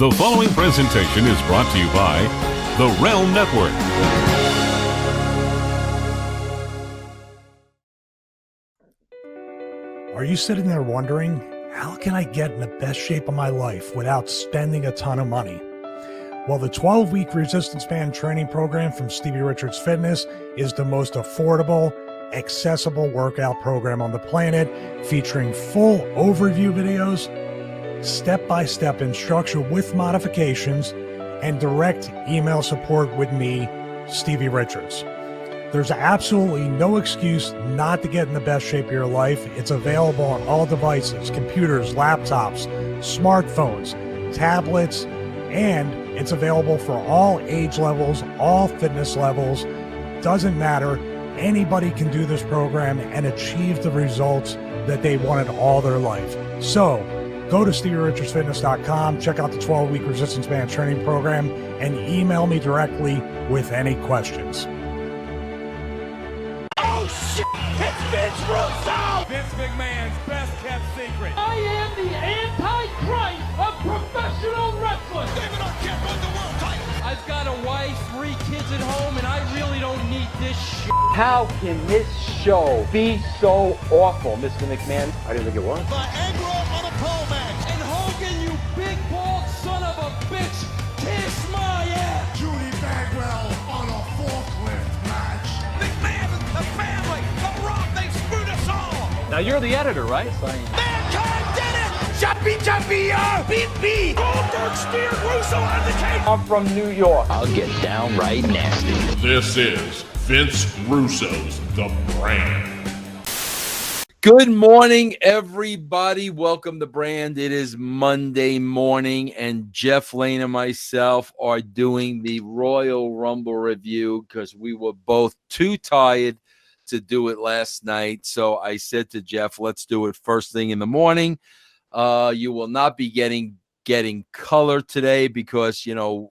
The following presentation is brought to you by the Realm Network. Are you sitting there wondering, how can I get in the best shape of my life without spending a ton of money? Well, the 12-week resistance band training program from Stevie Richards Fitness is the most affordable, accessible workout program on the planet, featuring full overview videos, step-by-step instruction with modifications, and direct email support with me, Stevie Richards. There's absolutely no excuse not to get in the best shape of your life. It's available on all devices, computers, laptops, smartphones, tablets, and it's available for all age levels, all fitness levels. Doesn't matter. Anybody can do this program and achieve the results that they wanted all their life. So go to StevieRichardsFitness.com, check out the 12-week resistance band training program, and email me directly with any questions. Oh shit! It's Vince Russo! Vince McMahon's best kept secret. I am the Antichrist of professional wrestling. David Arquette won the world title. I've got a wife, 3 kids at home, and I really don't need this shit. How can this show be so awful, Mr. McMahon? I didn't think it was. Viagra on a pole match. And Hogan, you big bald son of a bitch, kiss my ass. Judy Bagwell on a forklift match. McMahon, the family, the Rock, they screwed us all. Now, you're the editor, right? Mankind did it! Jumpy, beat. Goldberg steered Russo out of the cage. I'm from New York. I'll get downright nasty. This is Vince Russo's The Brand. Good morning, everybody. Welcome to Brand. It is Monday morning, and Jeff Lane and myself are doing the Royal Rumble review because we were both too tired to do it last night. So I said to Jeff, let's do it first thing in the morning. You will not be getting color today because, Vito,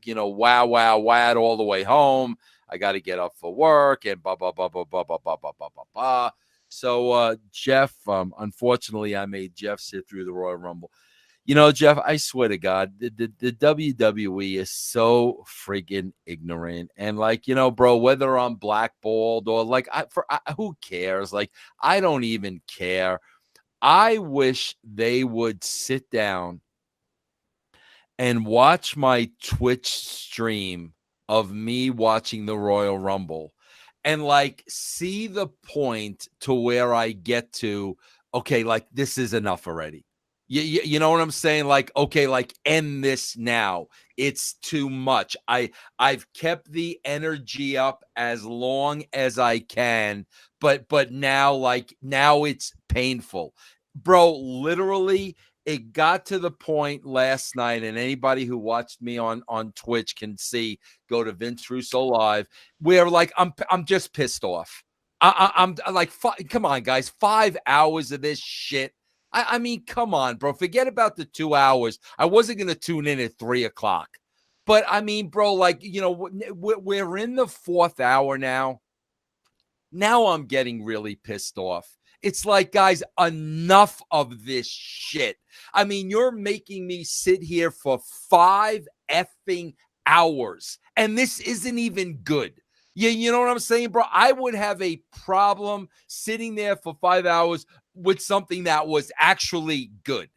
wowed all the way home. I got to get up for work and blah, blah, blah, blah, blah, blah, blah, blah, blah, blah, blah. So, Jeff, unfortunately, I made Jeff sit through the Royal Rumble. Jeff, I swear to God, the WWE is so friggin' ignorant. And bro, whether I'm blackballed or who cares? I don't even care. I wish they would sit down and watch my Twitch stream of me watching the Royal Rumble and see the point to where I get to, okay, this is enough already. You know what I'm saying? Okay, end this now. It's too much. I've kept the energy up as long as I can, but now now it's painful. Bro, literally, it got to the point last night, and anybody who watched me on Twitch can see, go to Vince Russo Live, where I'm just pissed off. I'm come on, guys, 5 hours of this shit. I mean, come on, bro. Forget about the 2 hours. I wasn't going to tune in at 3 o'clock. But, I mean, bro, we're in the 4th hour now. Now I'm getting really pissed off. It's guys, enough of this shit. I mean, you're making me sit here for 5 effing hours, and this isn't even good. You know what I'm saying, bro? I would have a problem sitting there for 5 hours with something that was actually good.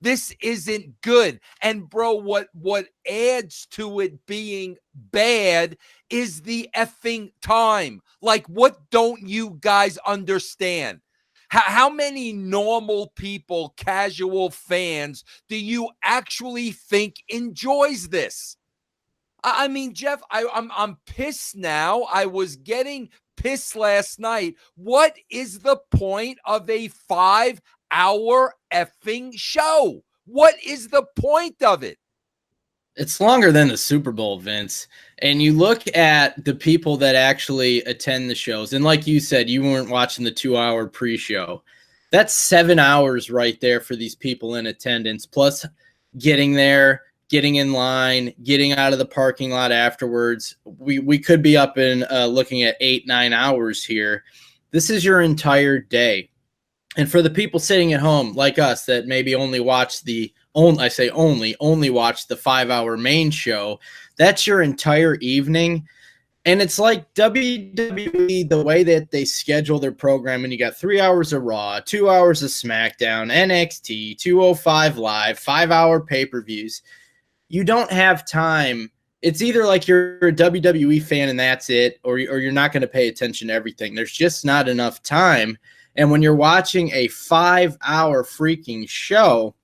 This isn't good. And bro, what adds to it being bad is the effing time. What don't you guys understand? How many normal people, casual fans, do you actually think enjoys this? I mean, Jeff, I'm pissed now. I was getting pissed last night. What is the point of a 5-hour effing show? What is the point of it? It's longer than the Super Bowl, Vince. And you look at the people that actually attend the shows. And like you said, you weren't watching the 2-hour pre-show. That's 7 hours right there for these people in attendance, plus getting there, getting in line, getting out of the parking lot afterwards. We could be up in looking at 8-9 hours here. This is your entire day. And for the people sitting at home like us that maybe only watch only watch the 5-hour main show, that's your entire evening. And it's like WWE, the way that they schedule their program, and you got 3 hours of Raw, 2 hours of SmackDown, NXT, 205 Live, 5-hour pay-per-views. You don't have time. It's either like you're a WWE fan and that's it, or you're not going to pay attention to everything. There's just not enough time. And when you're watching a 5-hour freaking show,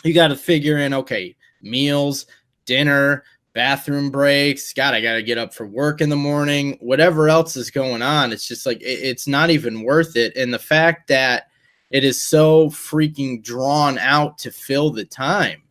you got to figure in, okay, meals, dinner, bathroom breaks. God, I got to get up for work in the morning, whatever else is going on. It's just like, it's not even worth it. And the fact that it is so freaking drawn out to fill the time.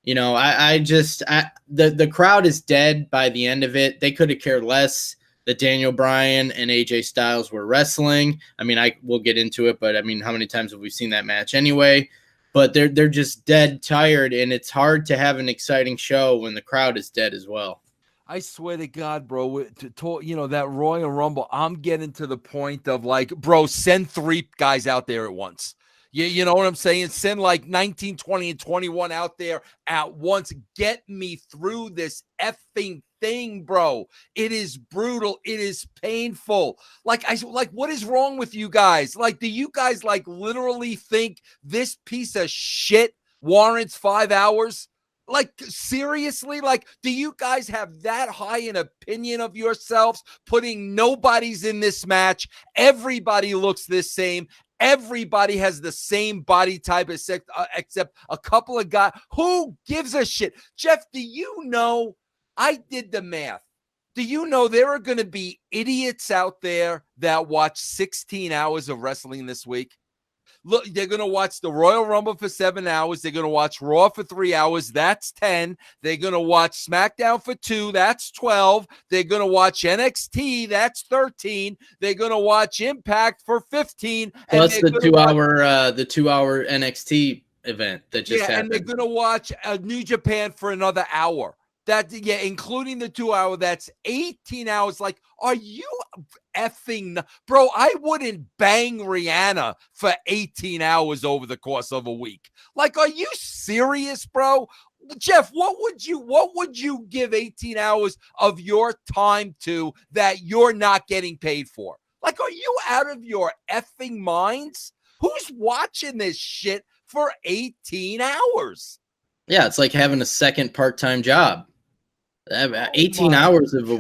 You know, the crowd is dead by the end of it. They could have cared less that Daniel Bryan and AJ Styles were wrestling. I mean, we'll get into it, but I mean, how many times have we seen that match anyway? But they're just dead tired, and it's hard to have an exciting show when the crowd is dead as well. I swear to God, bro, that Royal Rumble, I'm getting to the point of like, bro, send 3 guys out there at once. You know what I'm saying? Send like 19, 20, and 21 out there at once. Get me through this effing thing, bro. It is brutal. It is painful. Like, what is wrong with you guys? Like, do you guys like literally think this piece of shit warrants 5 hours? Like, seriously? Like, do you guys have that high an opinion of yourselves, putting nobody's in this match? Everybody looks the same. Everybody has the same body type except a couple of guys. Who gives a shit? Jeff, do you know? I did the math. Do you know there are going to be idiots out there that watch 16 hours of wrestling this week? Look, they're going to watch the Royal Rumble for 7 hours. They're going to watch Raw for 3 hours. That's 10. They're going to watch SmackDown for 2. That's 12. They're going to watch NXT. That's 13. They're going to watch Impact for 15. Plus the 2-hour NXT event that just happened. And they're going to watch New Japan for another hour. Including the 2 hour, that's 18 hours. Like, are you effing, bro? I wouldn't bang Rihanna for 18 hours over the course of a week. Like, are you serious, bro? Jeff, what would you give 18 hours of your time to that you're not getting paid for? Like, are you out of your effing minds? Who's watching this shit for 18 hours? Yeah, it's like having a second part-time job. 18 hours of a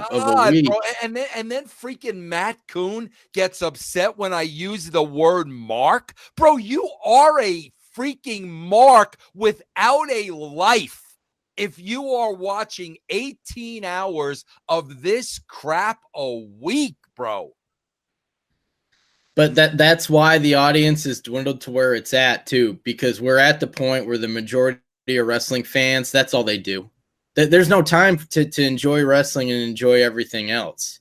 week. Bro. And then freaking Matt Coon gets upset when I use the word mark. Bro, you are a freaking mark without a life if you are watching 18 hours of this crap a week, bro. But that's why the audience is dwindled to where it's at too, because we're at the point where the majority of wrestling fans, that's all they do. There's no time to enjoy wrestling and enjoy everything else.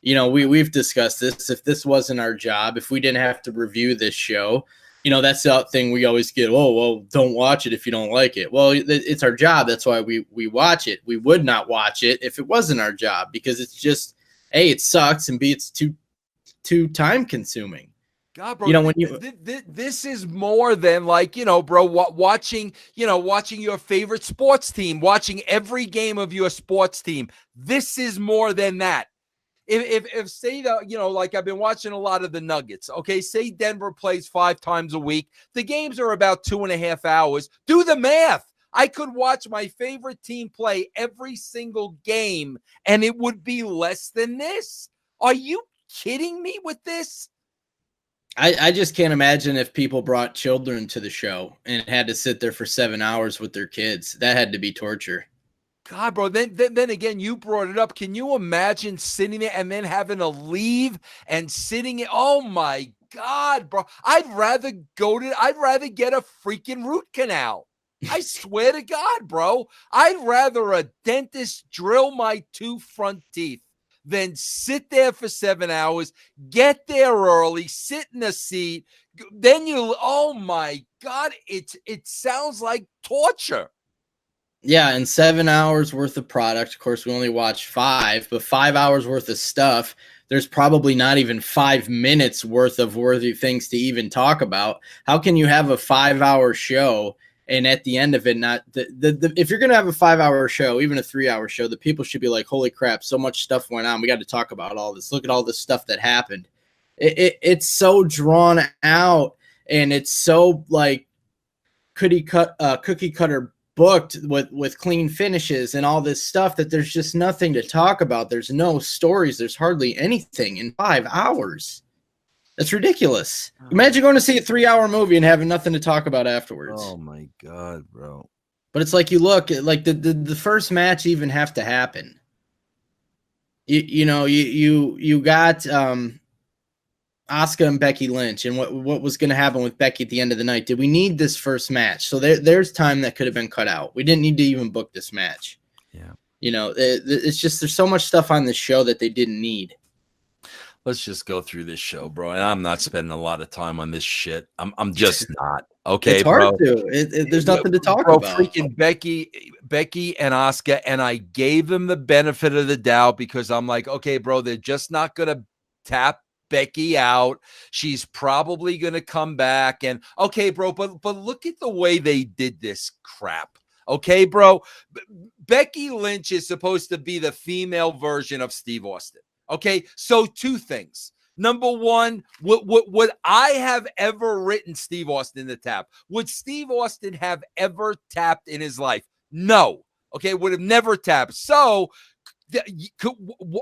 You know, we've discussed this. If this wasn't our job, if we didn't have to review this show, you know, that's the thing we always get. Oh, well, don't watch it if you don't like it. Well, it's our job. That's why we watch it. We would not watch it if it wasn't our job, because it's just, A, it sucks, and B, it's too time consuming. God, bro, you know, this is more than like, you know, bro, watching your favorite sports team, watching every game of your sports team. This is more than that. If say that, you know, like I've been watching a lot of the Nuggets. Okay, say Denver plays 5 times a week. The games are about 2.5 hours. Do the math. I could watch my favorite team play every single game, and it would be less than this. Are you kidding me with this? I just can't imagine if people brought children to the show and had to sit there for 7 hours with their kids. That had to be torture. God, bro, then again, you brought it up. Can you imagine sitting there and then having to leave and sitting? Oh my God, bro. I'd rather get a freaking root canal. I swear to God, bro. I'd rather a dentist drill my 2 front teeth than sit there for 7 hours, get there early, sit in a seat. Then oh my God, it sounds like torture. Yeah, and 7 hours worth of product. Of course, we only watch 5, but 5 hours worth of stuff. there's probably not even 5 minutes worth of worthy things to even talk about. How can you have a 5-hour show and at the end of it, not if you're going to have a 5-hour show, even a 3-hour show, the people should be like, holy crap, so much stuff went on. We got to talk about all this. Look at all this stuff that happened. It's so drawn out, and it's so like cookie cutter booked with clean finishes and all this stuff that there's just nothing to talk about. There's no stories. There's hardly anything in 5 hours. That's ridiculous. Imagine going to see a 3-hour movie and having nothing to talk about afterwards. Oh my God, bro. But it's like, you look at like the first match even have to happen. You got Asuka and Becky Lynch, and what was going to happen with Becky at the end of the night. Did we need this first match? So there's time that could have been cut out. We didn't need to even book this match. Yeah. It's just, there's so much stuff on this show that they didn't need. Let's just go through this show, bro. And I'm not spending a lot of time on this shit. I'm just not. Okay, it's hard to. There's nothing to talk about. Freaking Becky and Asuka, and I gave them the benefit of the doubt because I'm like, okay, bro, they're just not gonna tap Becky out. She's probably gonna come back, and okay, bro, but look at the way they did this crap. Okay, bro, Becky Lynch is supposed to be the female version of Steve Austin. Okay, so 2 things. Number one, would I have ever written Steve Austin to tap? Would Steve Austin have ever tapped in his life? No. Okay, would have never tapped. So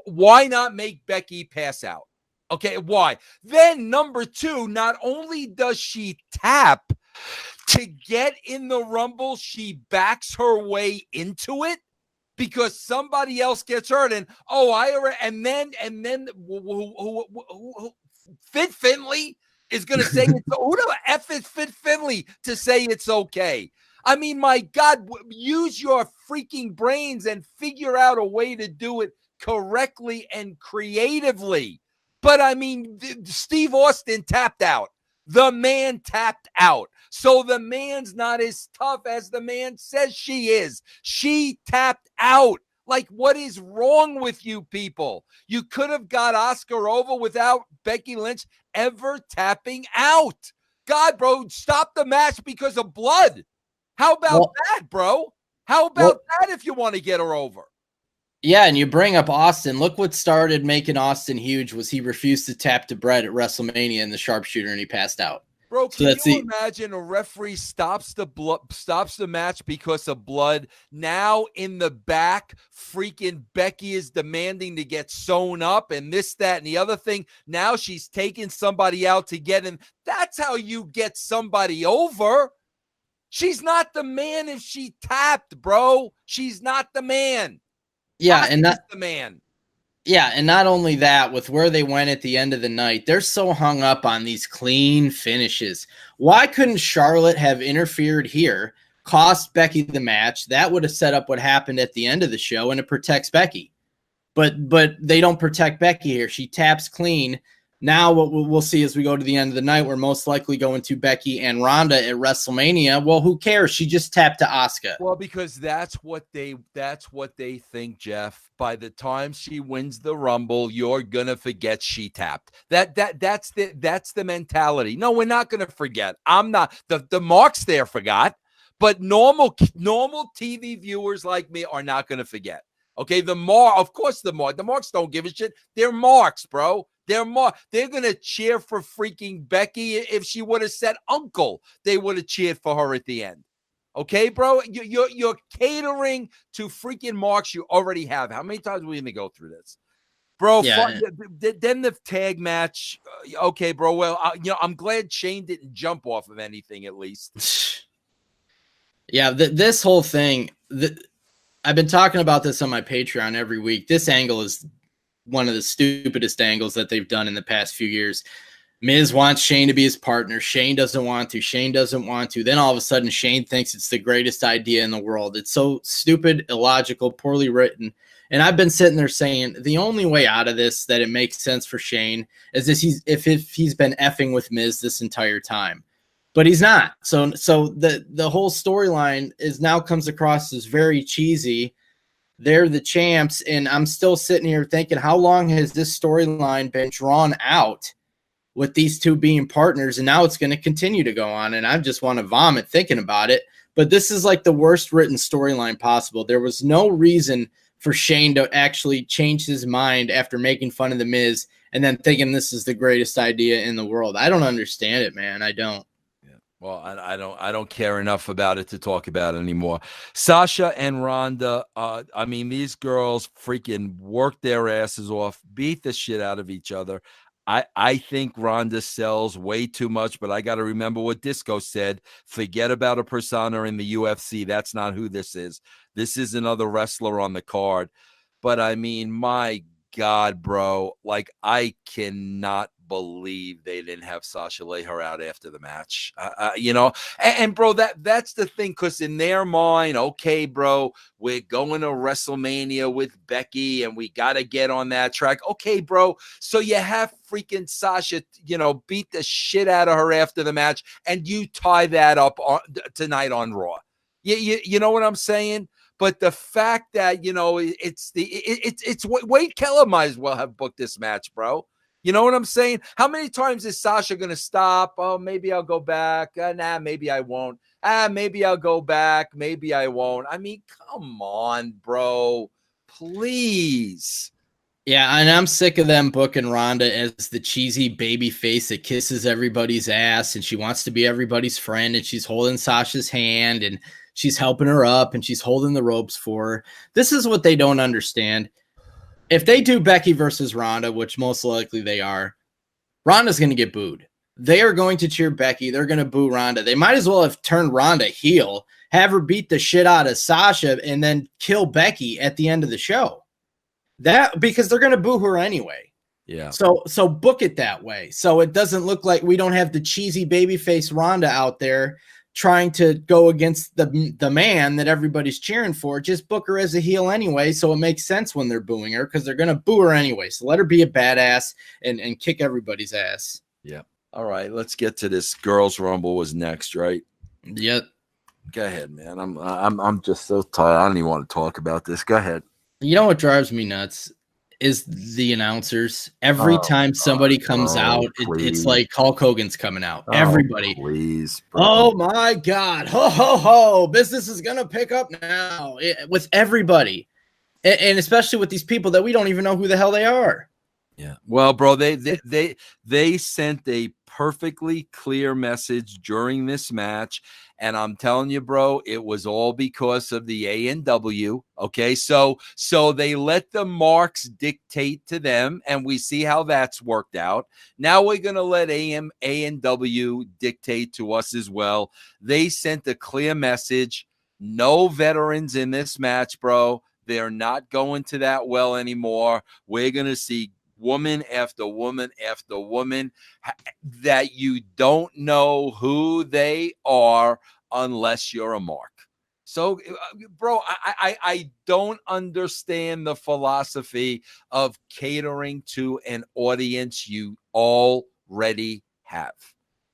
why not make Becky pass out? Okay, why? Then number 2, not only does she tap to get in the Rumble, she backs her way into it. Because somebody else gets hurt, and and then Fit Finley is going to say it's, who the F is Fit Finley to say it's okay? I mean, my God, use your freaking brains and figure out a way to do it correctly and creatively. But I mean, Steve Austin tapped out. The man tapped out. So the man's not as tough as the man says she is. She tapped out. Like, what is wrong with you people? You could have got Asuka over without Becky Lynch ever tapping out. God, bro, stop the match because of blood. How about that, bro? How about that if you want to get her over? Yeah, and you bring up Austin. Look what started making Austin huge was he refused to tap to Brett at WrestleMania in the sharpshooter, and he passed out. Bro, can you imagine a referee stops the match because of blood? Now in the back, freaking Becky is demanding to get sewn up and this, that, and the other thing. Now she's taking somebody out to get in. That's how you get somebody over. She's not the man if she tapped, bro. She's not the man. Yeah, and that's the man. Yeah, and not only that, with where they went at the end of the night, they're so hung up on these clean finishes. Why couldn't Charlotte have interfered here, cost Becky the match? That would have set up what happened at the end of the show, and it protects Becky. But they don't protect Becky here. She taps clean. Now what we'll see as we go to the end of the night, we're most likely going to Becky and Ronda at WrestleMania. Well, who cares? She just tapped to Asuka. Well, because that's what they think, Jeff. By the time she wins the Rumble, you're gonna forget she tapped. That's the mentality. No, we're not gonna forget. I'm not. The marks there forgot, but normal TV viewers like me are not gonna forget. Okay, the marks don't give a shit. They're marks, bro. They're going to cheer for freaking Becky. If she would have said uncle, they would have cheered for her at the end. Okay, bro? You're catering to freaking marks you already have. How many times are we going to go through this? Bro, yeah. Then the tag match. Okay, bro. Well, I'm glad Shane didn't jump off of anything at least. Yeah, this whole thing, I've been talking about this on my Patreon every week. This angle is one of the stupidest angles that they've done in the past few years. Miz wants Shane to be his partner. Shane doesn't want to. Shane doesn't want to. Then all of a sudden, Shane thinks it's the greatest idea in the world. It's so stupid, illogical, poorly written. And I've been sitting there saying the only way out of this that it makes sense for Shane is if he's been effing with Miz this entire time. But he's not. So the whole storyline is now comes across as very cheesy. They're the champs. And I'm still sitting here thinking, how long has this storyline been drawn out with these two being partners? And now it's going to continue to go on. And I just want to vomit thinking about it. But this is like the worst written storyline possible. There was no reason for Shane to actually change his mind after making fun of the Miz and then thinking this is the greatest idea in the world. I don't understand it, man. I don't. Yeah. Well, I don't care enough about it to talk about it anymore. Sasha and Ronda, I mean, these girls freaking worked their asses off, beat the shit out of each other. I think Ronda sells way too much, but I got to remember what Disco said. Forget about a persona in the UFC. That's not who this is. This is another wrestler on the card. But I mean, my God, bro, like I cannot believe they didn't have Sasha lay her out after the match. You know, and bro, that's the thing, because in their mind, okay, bro, we're going to WrestleMania with Becky and we got to get on that track. Okay, bro. So you have freaking Sasha, you know, beat the shit out of her after the match and you tie that up tonight on Raw. You know what I'm saying? But the fact that, you know, it's Wade Keller might as well have booked this match, bro. You know what I'm saying? How many times is Sasha going to stop? Oh, maybe I'll go back. Nah, maybe I won't. Maybe I'll go back. Maybe I won't. I mean, come on, bro. Please. Yeah, and I'm sick of them booking Ronda as the cheesy baby face that kisses everybody's ass, and she wants to be everybody's friend, and she's holding Sasha's hand, and she's helping her up, and she's holding the ropes for her. This is what they don't understand. If they do Becky versus Ronda, which most likely they are, Ronda's going to get booed. They are going to cheer Becky. They're going to boo Ronda. They might as well have turned Ronda heel, have her beat the shit out of Sasha, and then kill Becky at the end of the show. Because they're going to boo her anyway. Yeah. So book it that way. So it doesn't look like we don't have the cheesy babyface Ronda out there trying to go against the man that everybody's cheering for. Just book her as a heel anyway, so it makes sense when they're booing her, because they're going to boo her anyway. So let her be a badass and kick everybody's ass. Yeah. All right, let's get to this. Girls Rumble was next, right? Yep. Go ahead, man. I'm just so tired. I don't even want to talk about this. Go ahead. You know what drives me nuts is the announcers. Every time somebody comes out, it's like Hulk Hogan's coming out. Everybody. Please. Bro. Oh, my God. Ho, ho, ho. Business is going to pick up now with everybody. And especially with these people that we don't even know who the hell they are. Yeah. Well, bro, they sent a perfectly clear message during this match. And I'm telling you, bro, it was all because of the A&W. Okay. So they let the marks dictate to them, and we see how that's worked out. Now we're going to let A&W dictate to us as well. They sent a clear message. No veterans in this match, bro. They're not going to that well anymore. We're going to see woman after woman after woman that you don't know who they are unless you're a mark. So, bro, I don't understand the philosophy of catering to an audience you already have.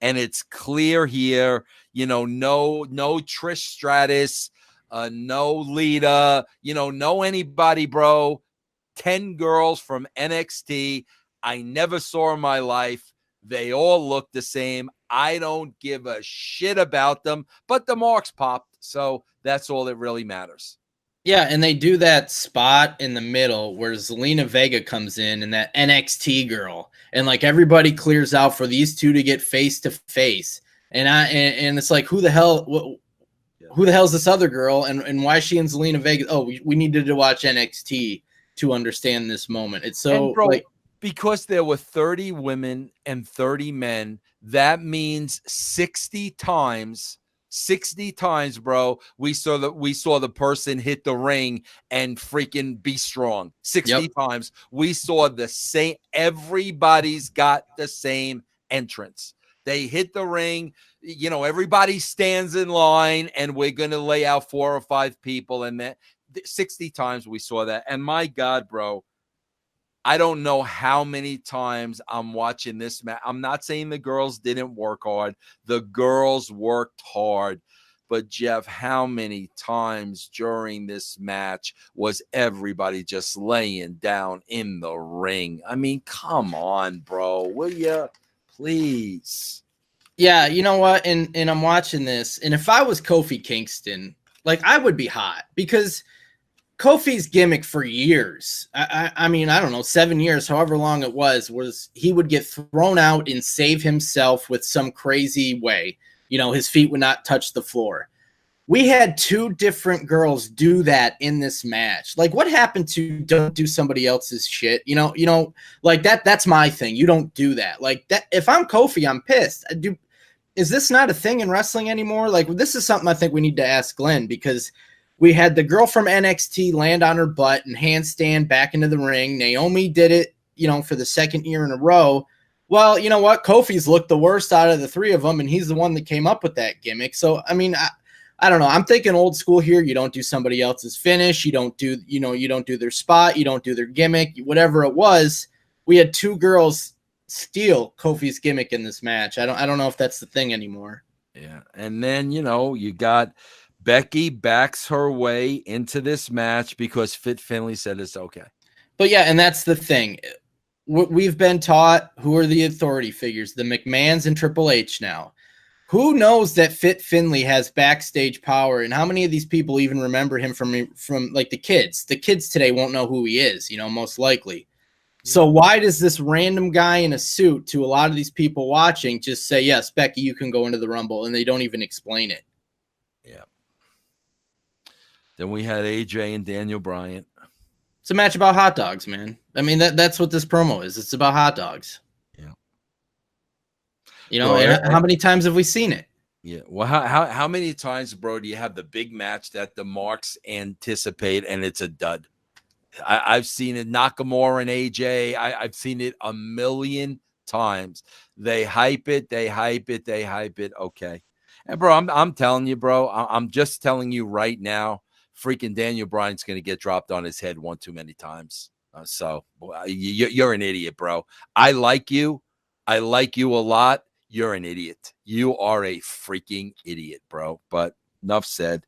And it's clear here, you know, no Trish Stratus, no Lita, you know, no anybody, bro. 10 girls from NXT I never saw in my life. They all look the same. I don't give a shit about them, but the marks popped. So that's all that really matters. Yeah, and they do that spot in the middle where Zelina Vega comes in and that NXT girl, and like everybody clears out for these two to get face to face. And it's like, who the hell is this other girl, and why is she in Zelina Vega? Oh, we needed to watch NXT to understand this moment. It's so, bro, like, because there were 30 women and 30 men, that means 60 times, bro, we saw the person hit the ring and freaking be strong. 60 times we saw the same. Everybody's got the same entrance. They hit the ring, you know, everybody stands in line, and we're going to lay out 4 or 5 people, and that 60 times we saw that. And my God, bro, I don't know how many times I'm watching this match. I'm not saying the girls didn't work hard. The girls worked hard. But Jeff, how many times during this match was everybody just laying down in the ring? I mean, come on, bro. Will you please? Yeah, you know what? And I'm watching this, and if I was Kofi Kingston, like, I would be hot, because Kofi's gimmick for years, I mean, I don't know, 7 years, however long it was he would get thrown out and save himself with some crazy way. You know, his feet would not touch the floor. We had 2 different girls do that in this match. Like, what happened to don't do somebody else's shit? You know, like that's my thing. You don't do that. Like that. If I'm Kofi, I'm pissed. Is this not a thing in wrestling anymore? Like, this is something I think we need to ask Glenn, because we had the girl from NXT land on her butt and handstand back into the ring. Naomi did it, you know, for the 2nd year in a row. Well, you know what? Kofi's looked the worst out of the 3 of them, and he's the one that came up with that gimmick. So, I mean, I don't know. I'm thinking old school here. You don't do somebody else's finish. You don't do their spot. You don't do their gimmick, whatever it was. We had 2 girls steal Kofi's gimmick in this match. I don't know if that's the thing anymore. Yeah. And then, you know, you got Becky backs her way into this match because Fit Finlay said it's okay. But yeah, and that's the thing. We've been taught who are the authority figures, the McMahons and Triple H now. Who knows that Fit Finlay has backstage power, and how many of these people even remember him from like the kids? The kids today won't know who he is, you know, most likely. So why does this random guy in a suit, to a lot of these people watching, just say, yes, Becky, you can go into the Rumble, and they don't even explain it? Yeah. Then we had AJ and Daniel Bryan. It's a match about hot dogs, man. I mean, that's what this promo is. It's about hot dogs. Yeah. You know, and how many times have we seen it? Yeah. Well, how many times, bro, do you have the big match that the marks anticipate and it's a dud? I've seen it, Nakamura and AJ. I've seen it a million times. They hype it. Okay. And bro, I'm telling you, bro, I'm just telling you right now, freaking Daniel Bryan's going to get dropped on his head one too many times. So you're an idiot, bro. I like you a lot. You're an idiot. You are a freaking idiot, bro. But enough said.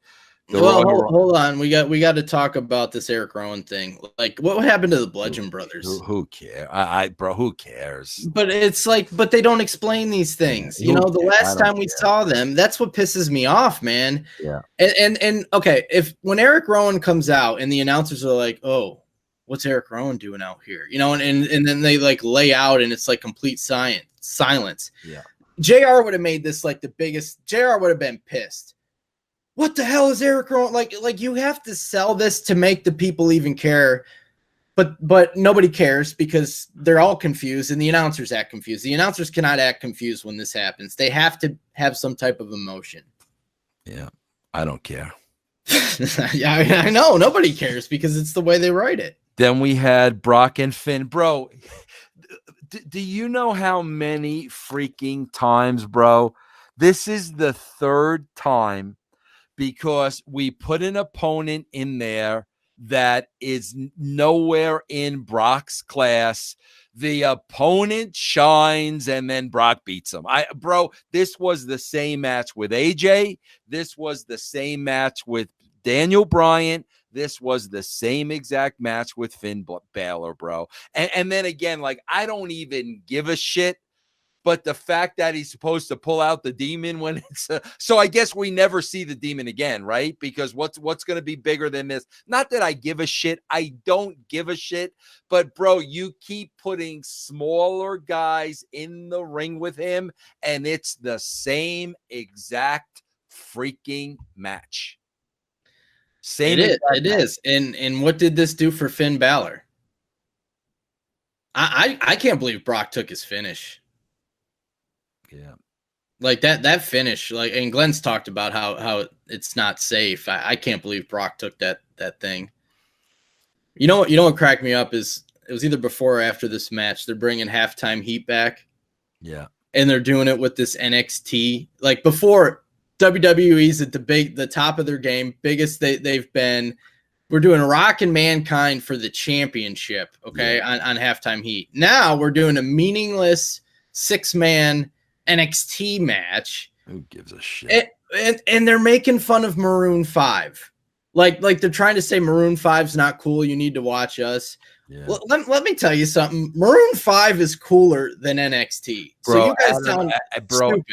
Well, hold on. We got to talk about this Eric Rowan thing. Like, what happened to the Bludgeon Brothers? Who cares? Bro, who cares? But it's like, but they don't explain these things. You know, the last time we saw them, that's what pisses me off, man. Yeah. And okay, when Eric Rowan comes out and the announcers are like, oh, what's Eric Rowan doing out here? You know, and then they like lay out and it's like complete silence. Yeah. JR would have made this like the biggest. JR would have been pissed. What the hell is Eric Rowan? Like you have to sell this to make the people even care, but nobody cares because they're all confused and the announcers act confused. The announcers cannot act confused when this happens. They have to have some type of emotion. Yeah, I don't care. Yeah, I know nobody cares because it's the way they write it. Then we had Brock and Finn, bro. Do you know how many freaking times, bro? This is the 3rd time. Because we put an opponent in there that is nowhere in Brock's class. The opponent shines and then Brock beats him. Bro, this was the same match with AJ. This was the same match with Daniel Bryan. This was the same exact match with Finn Balor, bro. And then again, like, I don't even give a shit. But the fact that he's supposed to pull out the demon when it's so I guess we never see the demon again, right? Because what's going to be bigger than this? Not that I give a shit. I don't give a shit. But, bro, you keep putting smaller guys in the ring with him, and it's the same exact freaking match. Same. It is. And what did this do for Finn Balor? I can't believe Brock took his finish. Yeah. Like that finish, like, and Glenn's talked about how it's not safe. I can't believe Brock took that thing. You know what cracked me up is it was either before or after this match. They're bringing halftime heat back. Yeah. And they're doing it with this NXT. Like, before, WWE's at the top of their game, biggest they've been. We're doing Rock and Mankind for the championship, okay, yeah. on halftime heat. Now we're doing a meaningless 6-man NXT match Who gives a shit? And they're making fun of Maroon 5. Like they're trying to say Maroon 5's not cool. You need to watch us. Yeah. Let me tell you something. Maroon 5 is cooler than NXT. Bro, so you guys sound stupid.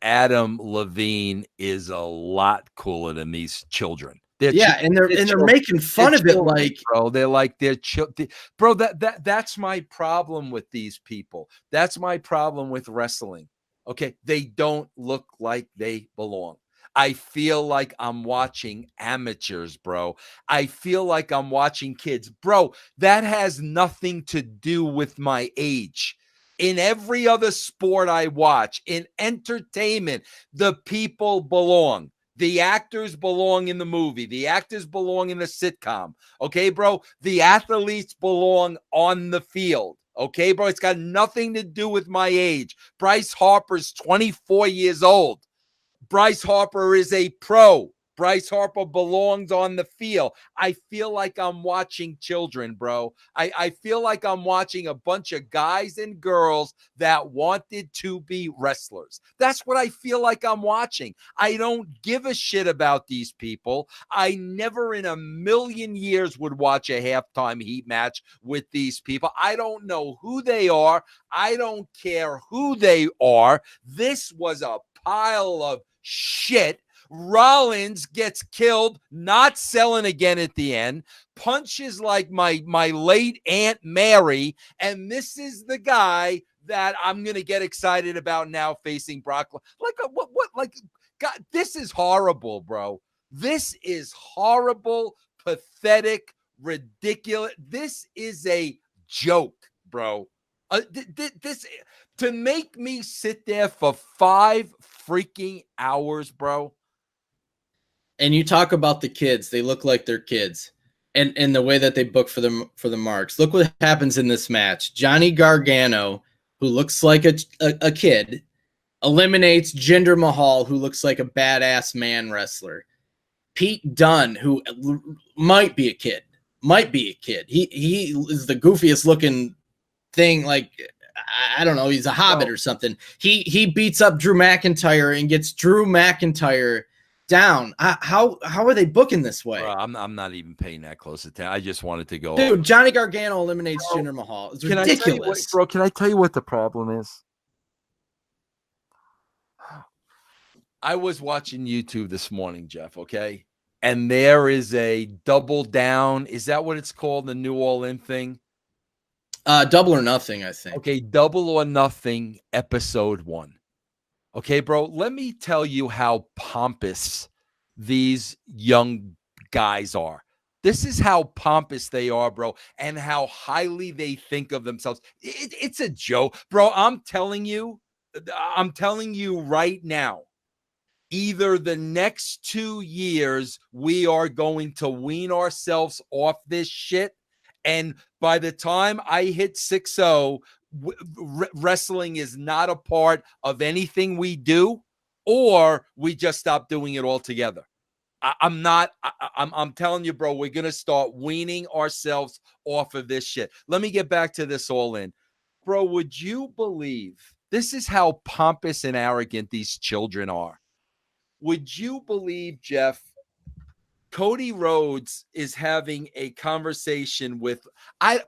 Adam Levine is a lot cooler than these children. They're they're making fun of it, like, bro. They're like bro. That's my problem with these people. That's my problem with wrestling. Okay, they don't look like they belong. I feel like I'm watching amateurs, bro. I feel like I'm watching kids, bro. That has nothing to do with my age. In every other sport I watch, in entertainment, the people belong. The actors belong in the movie. The actors belong in the sitcom. Okay, bro? The athletes belong on the field. Okay, bro? It's got nothing to do with my age. Bryce Harper's 24 years old. Bryce Harper is a pro. Bryce Harper belongs on the field. I feel like I'm watching children, bro. I feel like I'm watching a bunch of guys and girls that wanted to be wrestlers. That's what I feel like I'm watching. I don't give a shit about these people. I never in a million years would watch a halftime heat match with these people. I don't know who they are. I don't care who they are. This was a pile of shit. Rollins gets killed, not selling again at the end, punches like my late Aunt Mary, and this is the guy that I'm gonna get excited about now facing Brock. Like what? Like, God, this is horrible, bro. This is horrible, pathetic, ridiculous. This is a joke, bro. This to make me sit there for 5 freaking hours, bro. And you talk about the kids, they look like they're kids. And the way that they book for the marks. Look what happens in this match. Johnny Gargano, who looks like a kid, eliminates Jinder Mahal, who looks like a badass man wrestler. Pete Dunne, who might be a kid. He is the goofiest looking thing, like, I don't know, he's a hobbit or something. He beats up Drew McIntyre and gets Drew McIntyre down. How are they booking this way? Bro, I'm not even paying that close attention. I just wanted to go. Dude, Johnny Gargano eliminates Jinder Mahal. It's ridiculous. Can I tell you what the problem is? I was watching YouTube this morning, Jeff, okay? And there is a Double Down. Is that what it's called? The New All In thing? Double or Nothing, I think. Okay, Double or Nothing, episode 1. Okay, bro, let me tell you how pompous these young guys are. This is how pompous they are, bro, and how highly they think of themselves. It's a joke, bro. I'm telling you right now, either the next 2 years, we are going to wean ourselves off this shit. And by the time I hit 6-0, wrestling is not a part of anything we do, or we just stop doing it altogether. I'm telling you, bro, we're going to start weaning ourselves off of this shit. Let me get back to this All In. Bro, would you believe this is how pompous and arrogant these children are? Would you believe, Jeff, Cody Rhodes is having a conversation with I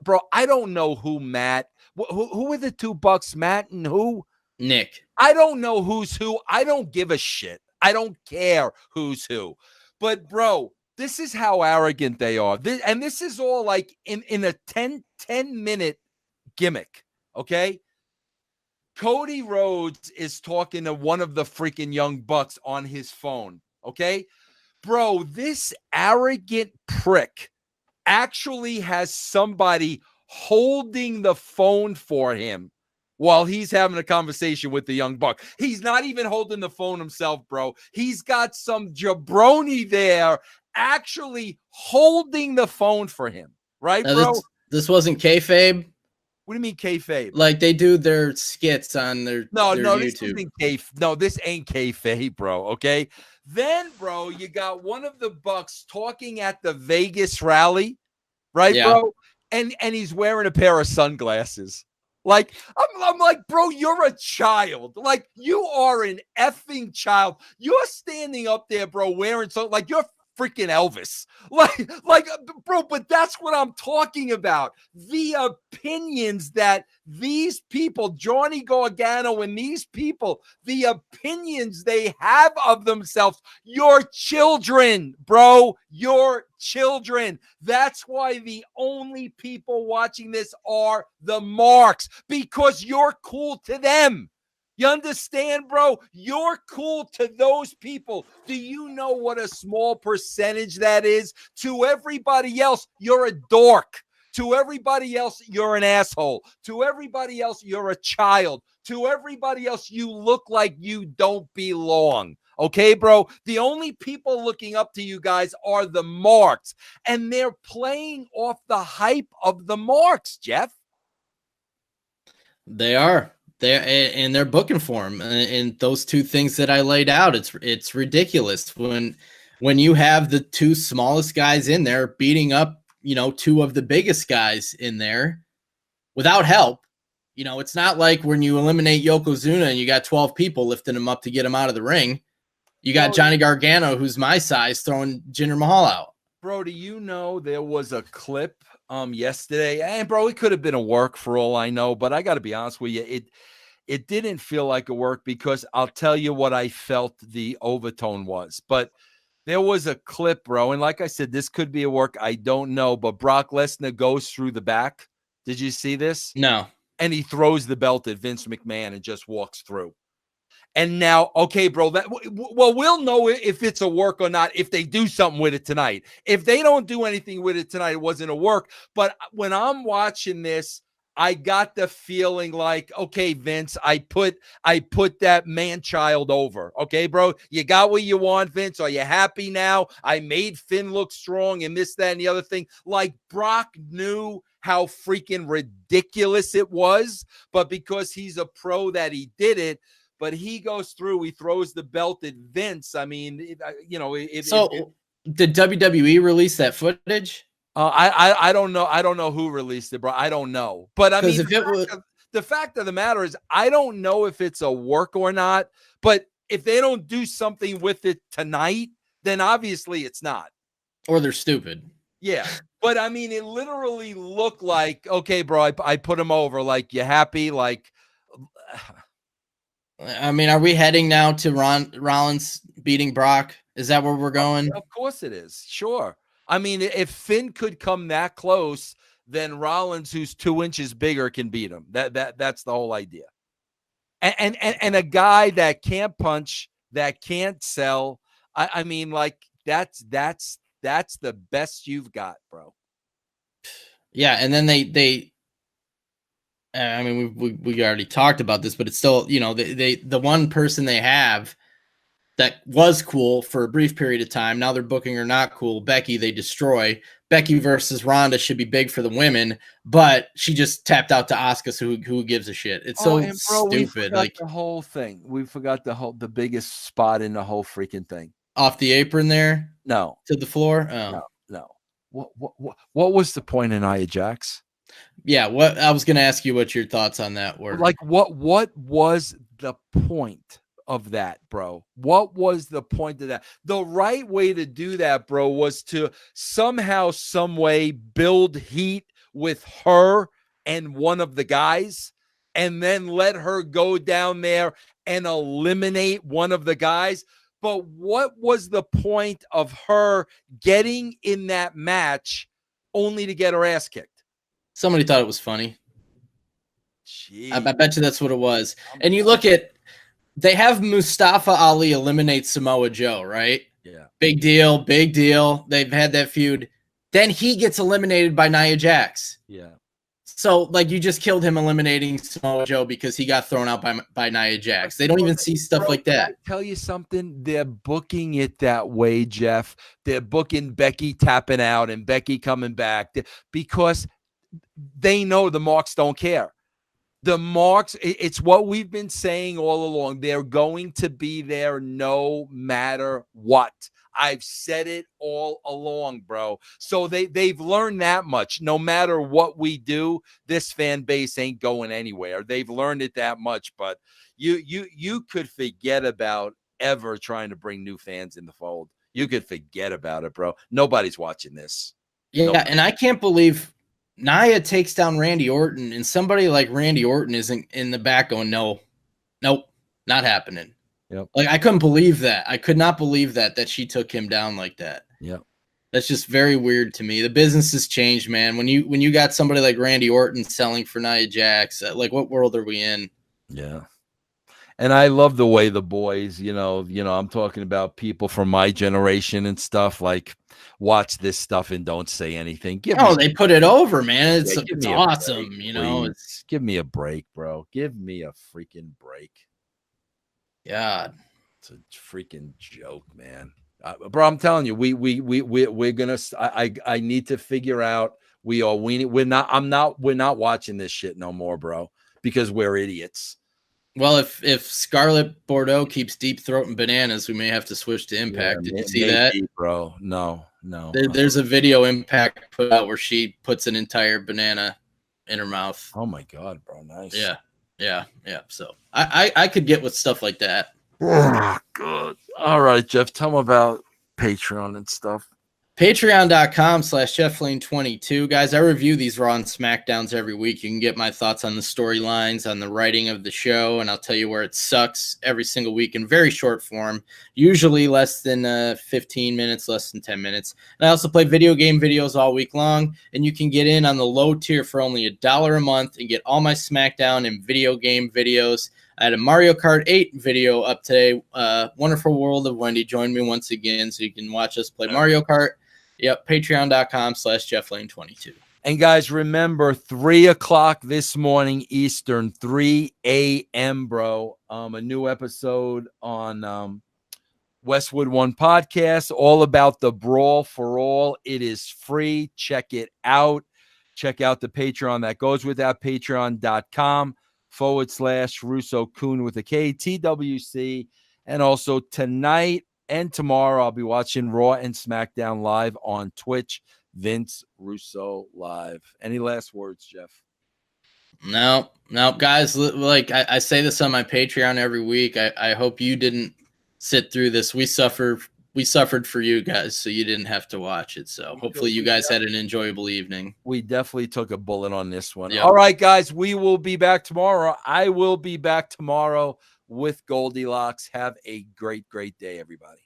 don't know who Matt. Who are the two Bucks, Matt and who? Nick. I don't know who's who. I don't give a shit. I don't care who's who. But, bro, this is how arrogant they are. This is all like in a 10-minute gimmick, okay? Cody Rhodes is talking to one of the freaking young Bucks on his phone, okay? Bro, this arrogant prick actually has somebody holding the phone for him while he's having a conversation with the young buck. He's not even holding the phone himself, bro. He's got some jabroni there actually holding the phone for him, right, bro? This wasn't kayfabe? What do you mean kayfabe? Like they do their skits on their YouTube. This ain't kayfabe, bro, okay? Then, bro, you got one of the Bucks talking at the Vegas rally, right, bro? And he's wearing a pair of sunglasses. Like, I'm like, bro, you're a child. Like, you are an effing child. You're standing up there, bro, wearing so like you're freaking Elvis. Like, bro, but that's what I'm talking about. The opinions that these people, Johnny Gargano and these people, the opinions they have of themselves, your children, bro, your children. That's why the only people watching this are the marks, because you're cool to them. You understand, bro? You're cool to those people. Do you know what a small percentage that is? To everybody else, you're a dork. To everybody else, you're an asshole. To everybody else, you're a child. To everybody else, you look like you don't belong. Okay, bro? The only people looking up to you guys are the marks, and they're playing off the hype of the marks, Jeff. They are. They're booking for him, and those two things that I laid out, it's ridiculous when you have the two smallest guys in there beating up, two of the biggest guys in there without help. It's not like when you eliminate Yokozuna and you got 12 people lifting him up to get him out of the ring. You got Johnny Gargano, who's my size, throwing Jinder Mahal out. Bro, do you know there was a clip yesterday? And bro, it could have been a work for all I know, but I got to be honest with you, it didn't feel like a work, because I'll tell you what I felt the overtone was. But there was a clip, bro, and like I said, this could be a work. I don't know, but Brock Lesnar goes through the back. Did you see this? No. And he throws the belt at Vince McMahon and just walks through. And now, okay, bro, we'll know if it's a work or not if they do something with it tonight. If they don't do anything with it tonight, it wasn't a work. But when I'm watching this, I got the feeling like, okay, Vince, I put that man-child over. Okay, bro, you got what you want, Vince. Are you happy now? I made Finn look strong and this, that, and the other thing. Like, Brock knew how freaking ridiculous it was, but because he's a pro that he did it. But he goes through, he throws the belt at Vince. I mean, did WWE release that footage? I don't know. I don't know who released it, bro. I don't know. But I mean, the fact of the matter is, I don't know if it's a work or not. But if they don't do something with it tonight, then obviously it's not. Or they're stupid. Yeah. But I mean, it literally looked like, okay, bro, I put him over. Like, you happy? Like, I mean, are we heading now to Rollins beating Brock? Is that where we're going? Of course it is. Sure. I mean, if Finn could come that close, then Rollins, who's 2 inches bigger, can beat him. That's the whole idea. And a guy that can't punch, that can't sell. I mean, like, that's the best you've got, bro. Yeah, and then they I mean, we already talked about this, but it's still, the one person they have that was cool for a brief period of time, now they're booking her not cool. Becky, they destroy. Becky versus Ronda should be big for the women, but she just tapped out to Asuka, so who gives a shit? It's so stupid. Like the whole thing. We forgot the biggest spot in the whole freaking thing. Off the apron there? No. To the floor? Oh. No. What was the point in Nia Jax? Yeah, what I was going to ask you what your thoughts on that were. Like, what was the point of that, bro? What was the point of that? The right way to do that, bro, was to somehow, some way build heat with her and one of the guys, and then let her go down there and eliminate one of the guys. But what was the point of her getting in that match only to get her ass kicked? Somebody thought it was funny. Jeez. I bet you that's what it was. And you look at, they have Mustafa Ali eliminate Samoa Joe, right? Yeah. Big deal, big deal. They've had that feud. Then he gets eliminated by Nia Jax. Yeah. So, like, you just killed him eliminating Samoa Joe because he got thrown out by Nia Jax. They don't even see stuff like that. Can I tell you something? They're booking it that way, Jeff. They're booking Becky tapping out and Becky coming back because they know the marks don't care. The marks, it's what we've been saying all along. They're going to be there no matter what. I've said it all along, bro. So they've learned that much. No matter what we do, this fan base ain't going anywhere. They've learned it that much. But you could forget about ever trying to bring new fans in the fold. You could forget about it, bro. Nobody's watching this. Yeah, Nobody. and I can't believe Nia takes down Randy Orton, and somebody like Randy Orton isn't in the back going, nope, not happening. Yep. Like, I couldn't believe that. I could not believe that she took him down like that. Yep. That's just very weird to me. The business has changed, man. When you got somebody like Randy Orton selling for Nia Jax, like, what world are we in? Yeah. And I love the way the boys, I'm talking about people from my generation and stuff, like, watch this stuff and don't say anything. They put it over, man. It's awesome. Break, give me a break, bro. Give me a freaking break. God, it's a freaking joke, man. Bro, I'm telling you, we're gonna. I need to figure out. We're not watching this shit no more, bro, because we're idiots. Well, if Scarlett Bordeaux keeps deep throating bananas, we may have to switch to Impact. Did you see that, bro? No. There's a video Impact put out where she puts an entire banana in her mouth. Oh my god, bro! Nice. Yeah. So I could get with stuff like that. Oh god. All right, Jeff. Tell them about Patreon and stuff. Patreon.com/JeffLane22. Guys, I review these Raw and SmackDowns every week. You can get my thoughts on the storylines, on the writing of the show, and I'll tell you where it sucks every single week in very short form, usually less than 15 minutes, less than 10 minutes. And I also play video game videos all week long, and you can get in on the low tier for only $1 a month and get all my SmackDown and video game videos. I had a Mario Kart 8 video up today. Wonderful World of Wendy joined me once again, so you can watch us play Mario Kart. Yep, patreon.com/JeffLane22. And guys, remember 3:00 this morning Eastern, 3 a.m., bro. A new episode on Westwood One Podcast, all about the Brawl for All. It is free. Check it out. Check out the Patreon that goes with that, patreon.com/Russo Coon with a K, TWC. And also tonight and tomorrow, I'll be watching Raw and SmackDown live on Twitch. Vince Russo live. Any last words, Jeff? No, guys. Like I say this on my Patreon every week. I hope you didn't sit through this. We suffered for you guys, so you didn't have to watch it. So hopefully you guys had an enjoyable evening. We definitely took a bullet on this one. Yep. All right, guys. We will be back tomorrow. I will be back tomorrow with Goldilocks. Have a great, great day, everybody.